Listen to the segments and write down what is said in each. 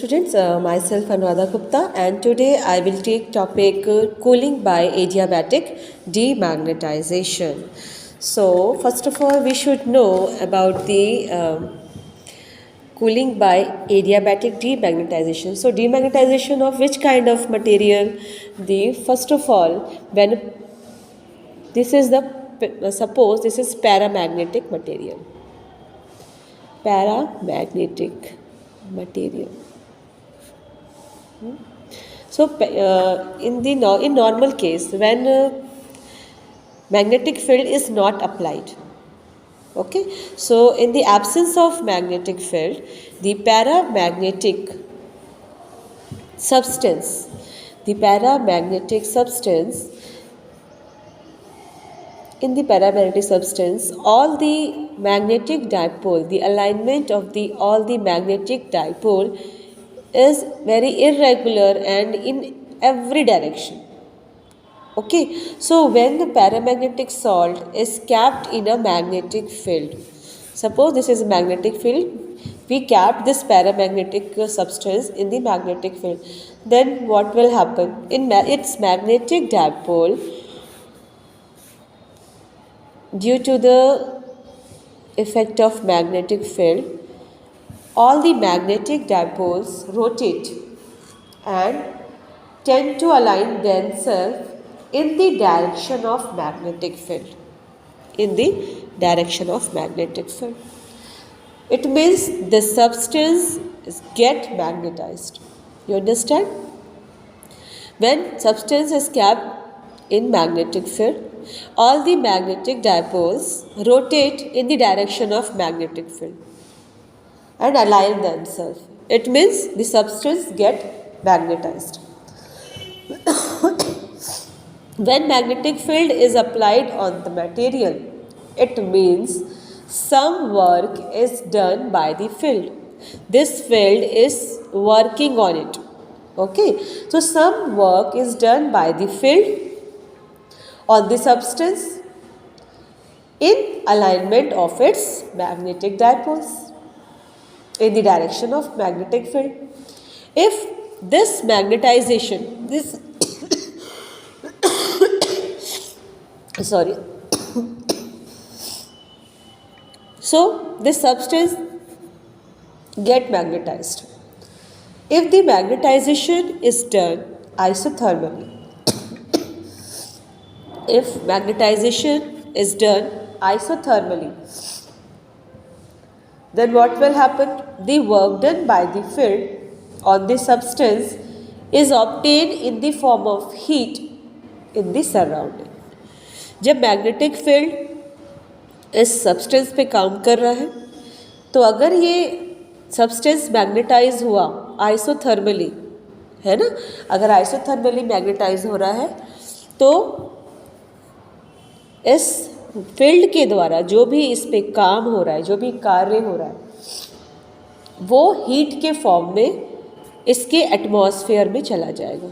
students, myself Anuradha Gupta, and today I will take topic cooling by adiabatic demagnetization. So first of all, we should know about the cooling by adiabatic demagnetization. So demagnetization of which kind of material? The first of all, when this is the suppose this is paramagnetic material. Paramagnetic material. So in normal case, when magnetic field is not applied, okay. So in the absence of magnetic field, the paramagnetic substance, all the magnetic dipole, the alignment of all the magnetic dipole is very irregular and in every direction. Okay, so when the paramagnetic salt is capped in a magnetic field, suppose this is a magnetic field, we cap this paramagnetic substance in the magnetic field, then what will happen? In its magnetic dipole, due to the effect of magnetic field, all the magnetic dipoles rotate and tend to align themselves in the direction of magnetic field. It means the substance get magnetized. You understand? When substance is kept in magnetic field, all the magnetic dipoles rotate in the direction of magnetic field and align themselves. It means the substance get magnetized. When magnetic field is applied on the material, it means some work is done by the field. This field is working on it. Okay, so some work is done by the field on the substance in alignment of its magnetic dipoles in the direction of magnetic field. If this magnetization, so this substance get magnetized. If the magnetization is done isothermally, then what will happen? The work done by the field on the substance is obtained in the form of heat in the surrounding. जब magnetic field इस substance पे काम कर रहा है, तो अगर ये सब्सटेंस मैग्नेटाइज हुआ आइसोथर्मली, है ना, अगर आइसोथर्मली मैग्नेटाइज हो रहा है, तो इस फील्ड के द्वारा जो भी इस पे काम हो रहा है, जो भी कार्य हो रहा है, वो हीट के फॉर्म में इसके एटमॉस्फेयर में चला जाएगा.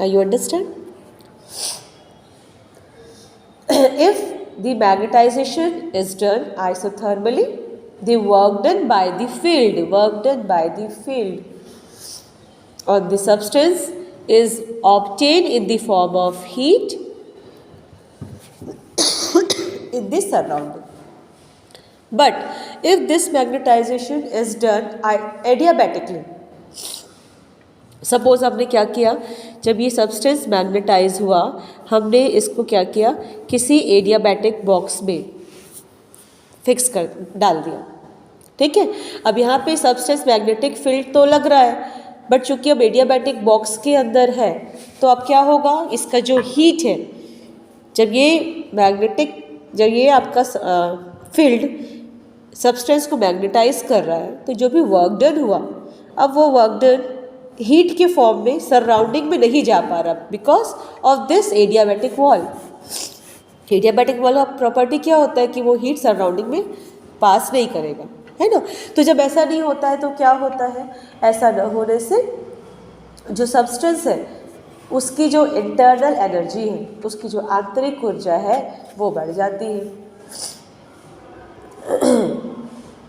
Are you understand? If the magnetization is done isothermally, the work done by the field on the substance is obtained in the form of heat in the surrounding. But if this magnetization is done adiabatically, suppose हमने क्या किया, जब ये substance magnetise हुआ, हमने इसको क्या किया, किसी एडियाबैटिक बॉक्स में फिक्स कर डाल दिया. ठीक है, अब यहाँ पे सब्सटेंस मैग्नेटिक फील्ड तो लग रहा है, बट चूंकि अब एडियाबैटिक बॉक्स के अंदर है, तो अब क्या होगा, इसका जो हीट है, जब ये आपका फील्ड सब्सटेंस को मैग्नेटाइज कर रहा है, तो जो भी वर्क डन हुआ, अब वो वर्क डन हीट के फॉर्म में सराउंडिंग में नहीं जा पा रहा, because of this adiabatic wall. Adiabatic wall का प्रॉपर्टी क्या होता है कि वो हीट सराउंडिंग में पास नहीं करेगा, है ना. तो जब ऐसा नहीं होता है तो क्या होता है, ऐसा न होने से जो सब्सटेंस है उसकी जो इंटरनल एनर्जी है, उसकी जो आंतरिक ऊर्जा है, वो बढ़ जाती है.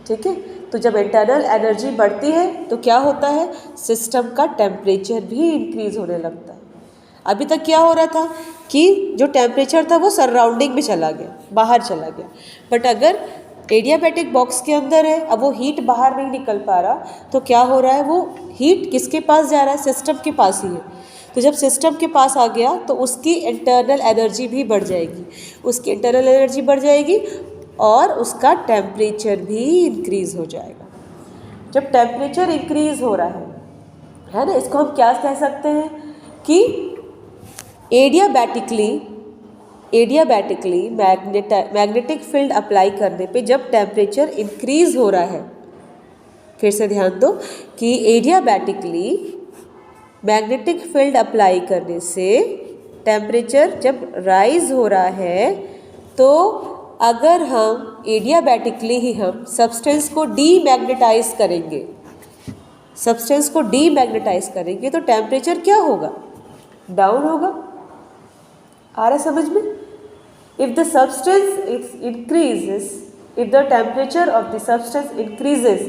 ठीक है, तो जब इंटरनल एनर्जी बढ़ती है तो क्या होता है, सिस्टम का टेम्परेचर भी इंक्रीज होने लगता है। अभी तक क्या हो रहा था कि जो टेम्परेचर था वो सराउंडिंग में चला गया, बाहर चला गया, बट अगर एडियाबैटिक बॉक्स के अंदर है, अब वो हीट बाहर नहीं निकल पा रहा, तो क्या हो रहा है, वो हीट किसके पास जा रहा है, सिस्टम के पास ही है। तो जब सिस्टम के पास आ गया तो उसकी इंटरनल एनर्जी भी बढ़ जाएगी, उसकी इंटरनल एनर्जी बढ़ जाएगी और उसका टेम्परेचर भी इंक्रीज़ हो जाएगा। जब टेम्परेचर इंक्रीज़ हो रहा है ना, इसको हम क्या कह सकते हैं कि एडियाबैटिकली मैग्नेटिक फील्ड अप्लाई करने पे जब टेम्परेचर इंक्रीज़ हो रहा है, फिर से ध्यान दो कि एडियाबैटिकली मैग्नेटिक फील्ड अप्लाई करने से टेम्परेचर जब राइज हो रहा है, तो अगर हम एडियाबैटिकली ही हम सब्सटेंस को डीमैग्नेटाइज करेंगे, तो टेम्परेचर क्या होगा, डाउन होगा। आ रहा समझ में? If the substance increases, if the temperature of the substance increases,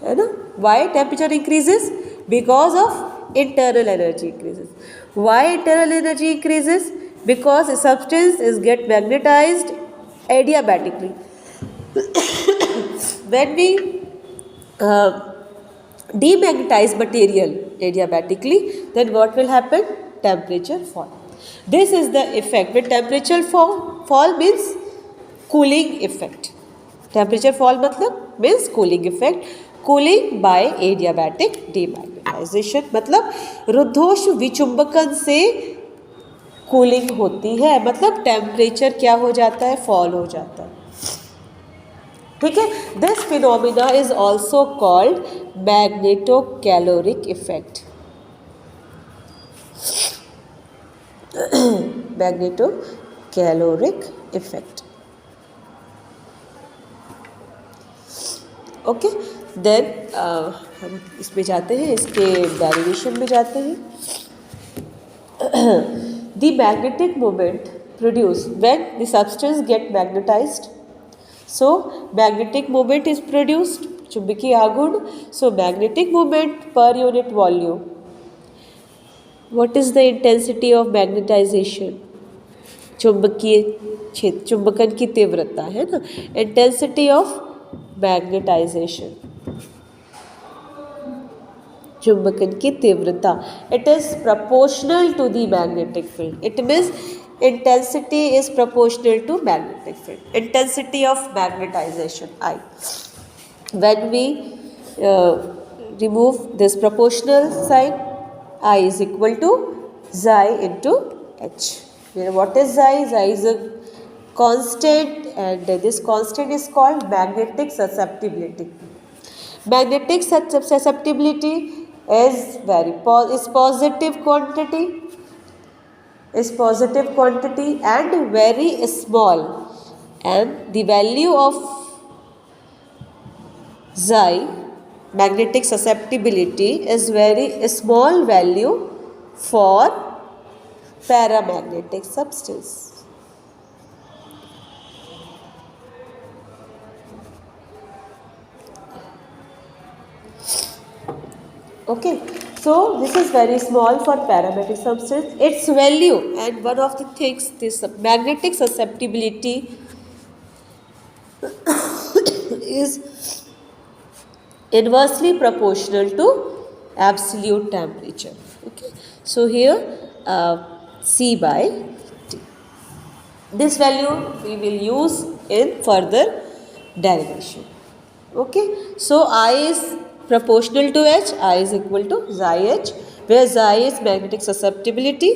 है ना, why temperature increases, because of internal energy increases. Why internal energy increases? Because substance is get magnetised adiabatically. When we demagnetize material adiabatically, then what will happen? Temperature fall. This is the effect. When temperature fall means cooling effect. Temperature fall मतलब means cooling effect. Cooling by adiabatic demagnetization मतलब रुद्धोष्म विचुंबकन से cooling होती है, मतलब temperature क्या हो जाता है, फॉल हो जाता है। ठीक है, this phenomena is also called magnetocaloric effect. Magnetocaloric effect. Okay, then हम इसमें जाते हैं, इसके डेरिवेशन में जाते हैं। The magnetic moment produced when the substance get magnetized. So magnetic moment is produced, चुंबकीय आघूर्ण. So magnetic moment per unit volume. What is the intensity of magnetization? चुंबकीय क्षेत्र, चुंबकन की तीव्रता, है ना, intensity of magnetization, चुंबकन की तीव्रता, it is proportional to the magnetic field. It means intensity is proportional to magnetic field, intensity of magnetisation I. When we remove this proportional sign, I is equal to xi into h. What is xi? Xi is a constant, and this constant is called magnetic susceptibility. Magnetic susceptibility is positive quantity, and very small, and the value of xi, magnetic susceptibility, is very small value for paramagnetic substance. Okay, so this is very small for paramagnetic substance. Its value, and one of the things, this magnetic susceptibility is inversely proportional to absolute temperature. Okay, so here C by T. This value we will use in further derivation. Okay, so I is proportional to h, I is equal to xi h, where xi is magnetic susceptibility,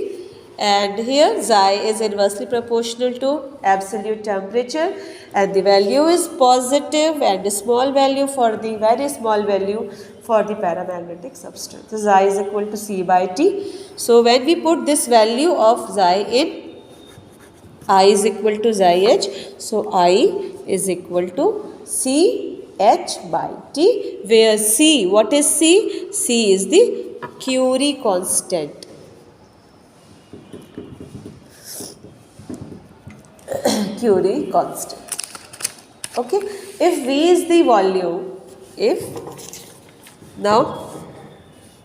and here xi is inversely proportional to absolute temperature, and the value is positive, and small value for the very small value for the paramagnetic substance. So xi is equal to C by T. So when we put this value of xi in, I is equal to xi h, so I is equal to C h by T, where C, what is C? C is the Curie constant. Curie constant. Okay, if V is the volume, if now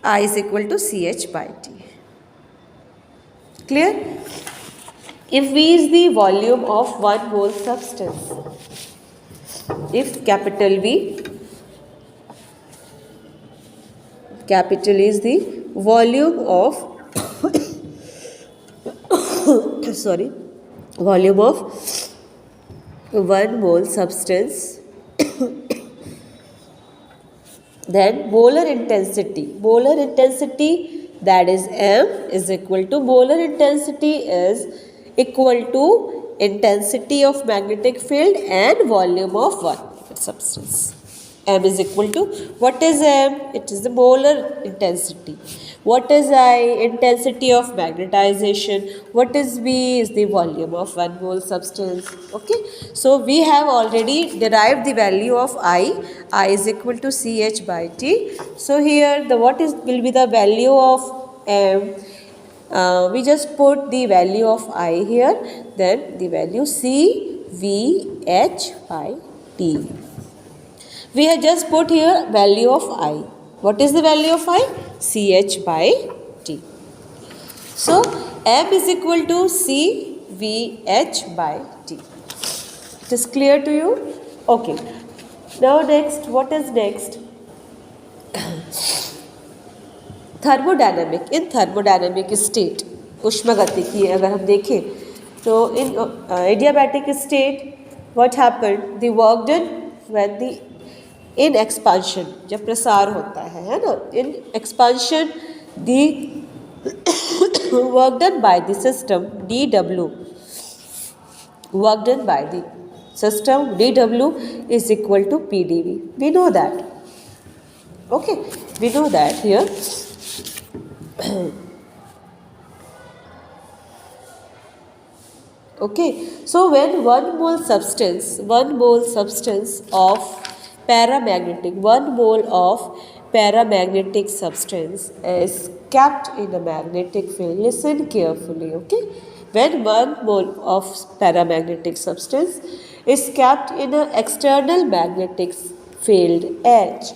I is equal to CH by T. Clear? If V is the volume of 1 mole substance, if capital V, capital is the volume of sorry, volume of 1 mole substance, then molar intensity that is M is equal to molar intensity is equal to intensity of magnetic field and volume of one substance. M is equal to, what is M? It is the molar intensity. What is I? Intensity of magnetization. What is V? Is the volume of 1 mole substance. Okay. So we have already derived the value of I. I is equal to CH by T. So here the what is will be the value of M? We just put the value of I here. Then the value CVH by T. We have just put here value of I. What is the value of I? CH by T. So M is equal to CVH by T. It is clear to you? Okay. Now next, what is next? Thermodynamic. In thermodynamic state, उष्मागतिकी अगर हम देखें तो in adiabatic state, what happened? The work done when the in expansion, जब प्रसार होता है ना, in expansion the work done by the system dW, work done by the system dW is equal to PdV. We know that. Okay, we know that here. Okay, so when 1 mole substance of paramagnetic, 1 mole of paramagnetic substance is kept in a magnetic field. Listen carefully, okay? When 1 mole of paramagnetic substance is kept in an external magnetic field H,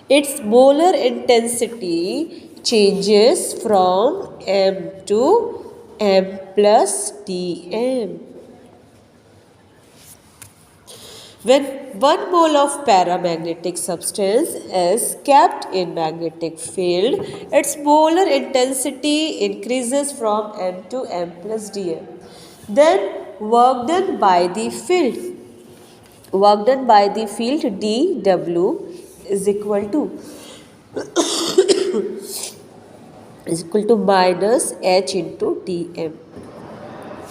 its molar intensity changes from M to M plus Dm. When 1 mole of paramagnetic substance is kept in magnetic field, its molar intensity increases from M to M plus Dm. Then work done by the field dW is equal to minus H into Dm.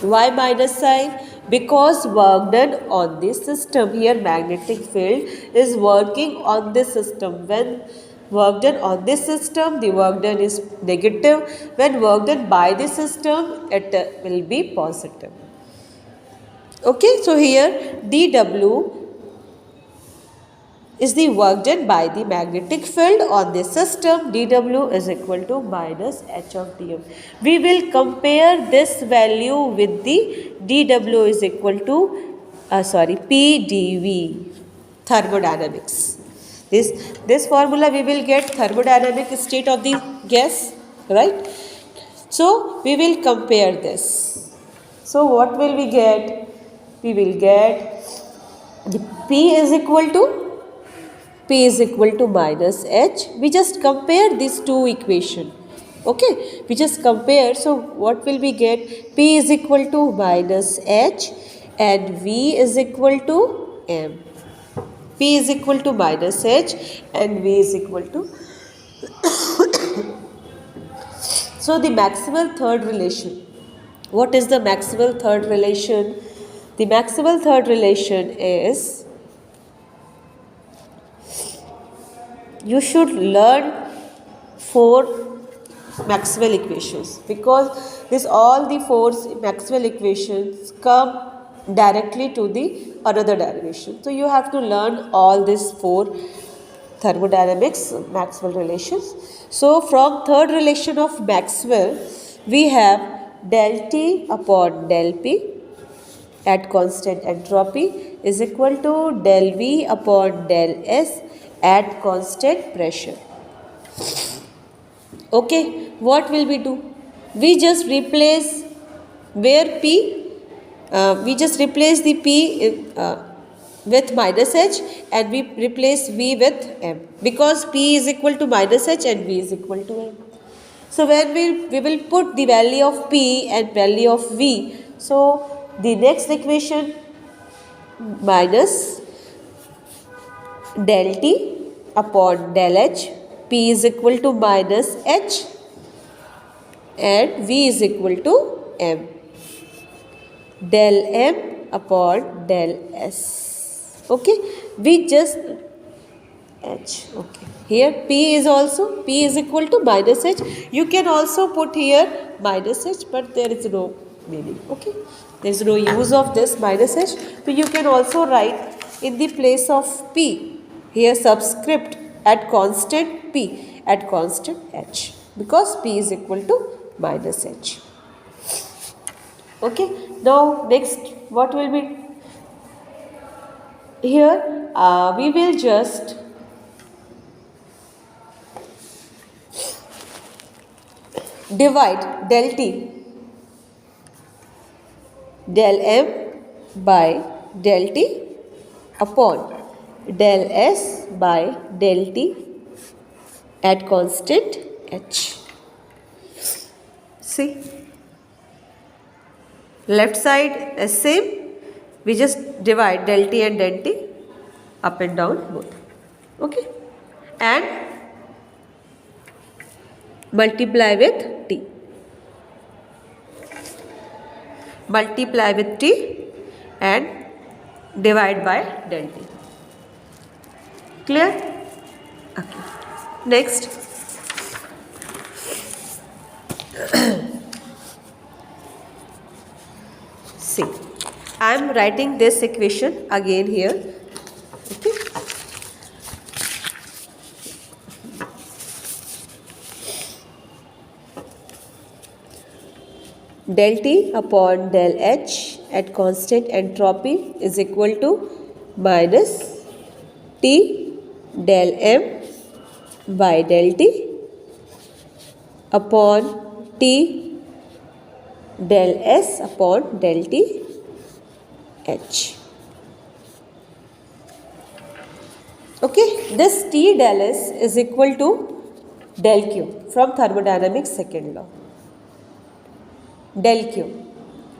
Why minus sign? Because work done on this system. Here magnetic field is working on this system. When work done on this system, the work done is negative. When work done by this system, it will be positive. Okay, so here dW is the work done by the magnetic field on this system. dW is equal to minus H of Dm. We will compare this value with the dW is equal to PdV, thermodynamics. This formula we will get thermodynamic state of the gas, right? So we will compare this. So what will we get? We will get the P is equal to minus H. We just compare these two equations. Okay, we just compare. So what will we get? P is equal to minus H and V is equal to M. P is equal to minus H and V is equal to so the Maxwell third relation. What is the Maxwell third relation? The Maxwell third relation is, you should learn 4 Maxwell equations, because all the 4 Maxwell equations come directly to the another derivation. So you have to learn all these 4 thermodynamics Maxwell relations. So from third relation of Maxwell, we have del T upon del P at constant entropy is equal to del V upon del S at constant pressure. Okay, what will we do? We just replace where P, we just replace the P with minus H, and we replace V with M, because P is equal to minus H and V is equal to M. So when we will put the value of P and value of V, so the next equation minus del T upon del H, P is equal to minus H and V is equal to M, del M upon del S. Okay, we just H. Okay, here P is equal to minus H. You can also put here minus H, but there is no meaning. Okay, there is no use of this minus H. So you can also write in the place of P here subscript at constant P at constant H, because P is equal to minus H. Okay, now next what will be here? We will just divide del T, del M by del T upon del S by del T at constant H. See, left side is same, we just divide del T and del T up and down both. Okay, and multiply with T. Multiply with T and divide by del T. Clear? Okay. Next. See, I am writing this equation again here. Okay. Del T upon del H at constant entropy is equal to minus T del M by del T upon T del S upon del T H. Okay, this T del S is equal to del Q from thermodynamics second law. Del Q.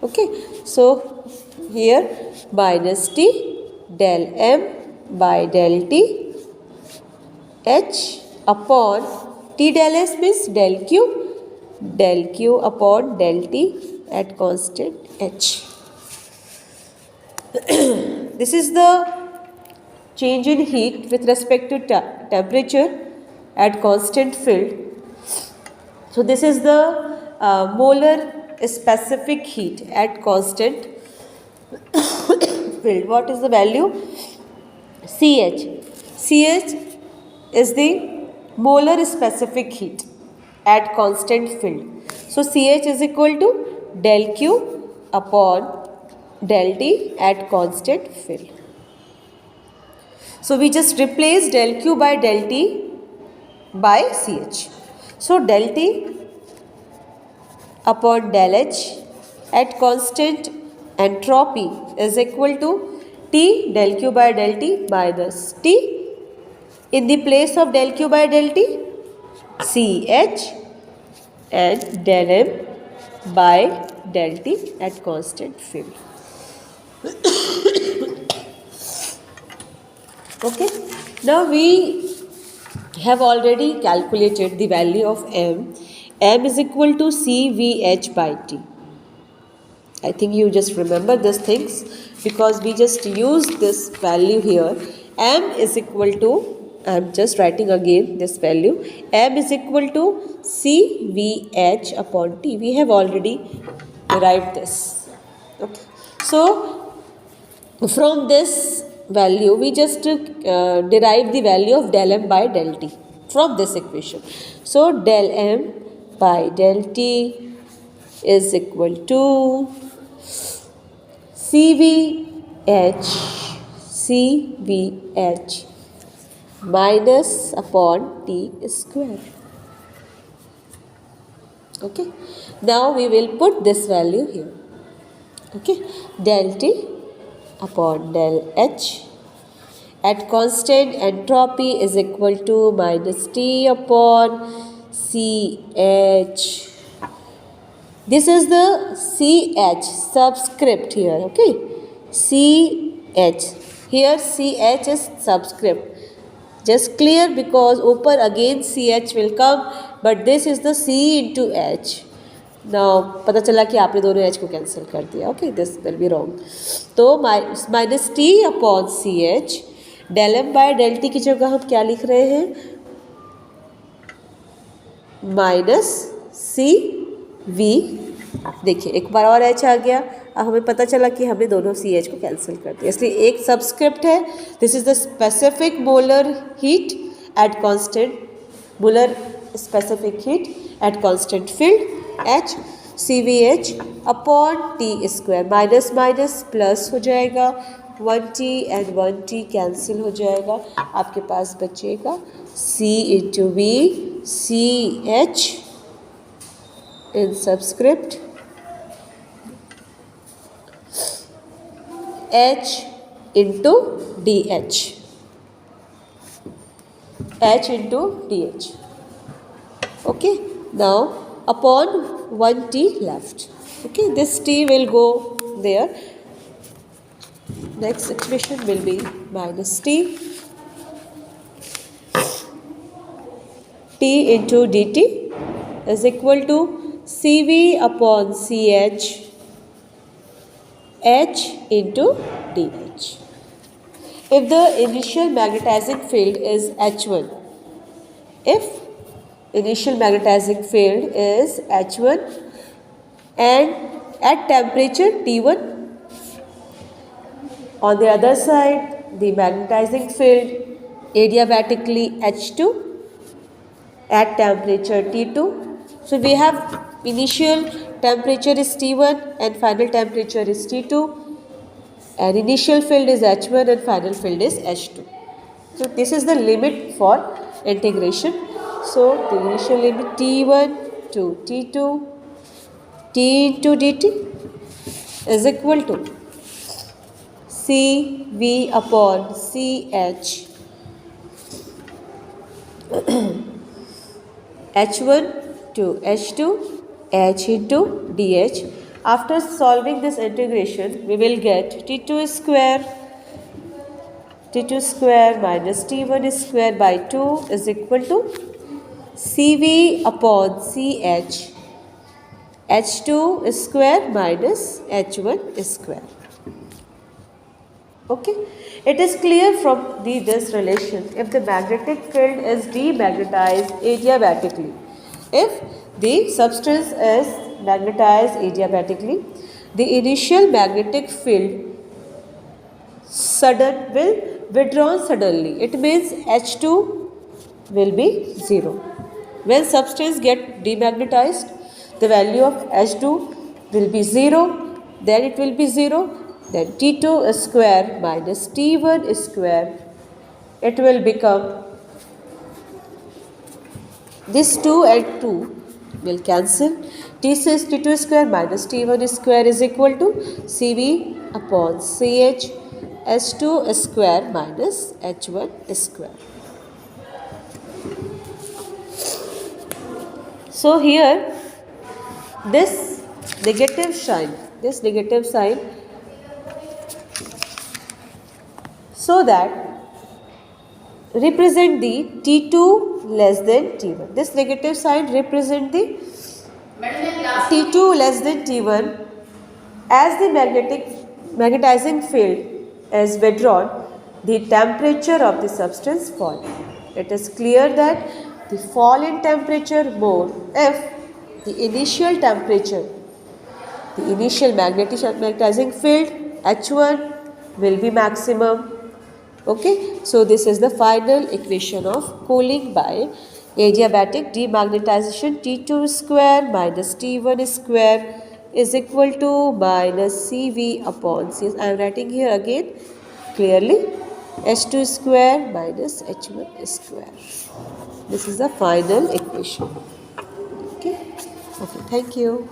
Okay, so here minus T del M by del T H upon T del S means del Q upon del T at constant H. This is the change in heat with respect to temperature at constant field. So this is the molar specific heat at constant field. What is the value? CH. CH is the molar specific heat at constant field. So CH is equal to del Q upon del T at constant field. So we just replace del Q by del T by CH. So del T upon del H at constant entropy is equal to T del Q by del T minus T. In the place of del Q by del T, CH and del M by del T at constant field. Okay, now we have already calculated the value of M. M is equal to CVH by T. I think you just remember these things because we just used this value here. M is equal to, I am just writing again this value. M is equal to CVH upon T. We have already derived this. Okay. So, from this value, we just derive the value of del M by del T from this equation. So, del M by del T is equal to CVH minus upon T square. Okay, now we will put this value here. Okay, del T upon del H at constant entropy is equal to minus T upon CH. This is the CH subscript here. Okay, CH. Here CH is subscript. Just clear because ऊपर again CH will come, but this is the C into H. Now पता चला कि आपने दोनों H को cancel कर दिया. Okay, this will be wrong. तो minus T upon CH, del M by del T की जगह हम क्या लिख रहे हैं? Minus C V. देखिए एक बार और एच आ गया. अब हमें पता चला कि हमने दोनों सी एच को कैंसिल कर दिया, इसलिए एक सबस्क्रिप्ट है. This is the specific molar heat at constant, molar specific heat at constant field H, C V H upon T square. Minus minus plus हो जाएगा, 1t एंड 1t कैंसिल हो जाएगा. आपके पास बचेगा c into V C H in subscript H into DH. H into DH. Okay, now upon 1T left. Okay, this T will go there. Next expression will be minus T. T into dt is equal to Cv upon Ch H into dH. If the initial magnetizing field is H1, if initial magnetizing field is H1 and at temperature T1, on the other side the magnetizing field adiabatically H2 at temperature T2. So we have initial temperature is T1 and final temperature is T2, and initial field is H1 and final field is H2. So this is the limit for integration. So the initial limit T1 to T2, T into dt is equal to CV upon CH H1 to H2 H into dH. After solving this integration, we will get T2 square minus T1 square by 2 is equal to CV upon CH H2 square minus H1 square. Okay, it is clear from this relation, if the magnetic field is demagnetized adiabatically, if the substance is magnetized adiabatically, the initial magnetic field will withdraw suddenly. It means H2 will be 0. When substance get demagnetized, the value of H2 will be 0, then it will be 0, then T2 square minus T1 square, it will become, this 2 and 2 will cancel. T2 square minus T1 square is equal to Cv upon Ch H2 square minus H1 square. So here this negative sign, so that represent the T2 less than T1. This negative sign represent the T2 less than T1. As the magnetizing field is withdrawn, the temperature of the substance falls. It is clear that the fall in temperature more if the initial temperature, the initial magnetizing field H1 will be maximum. Okay, so this is the final equation of cooling by adiabatic demagnetization. T2 square minus T1 square is equal to minus Cv upon C. I am writing here again clearly. H2 square minus H1 square. This is the final equation. Okay. Okay, thank you.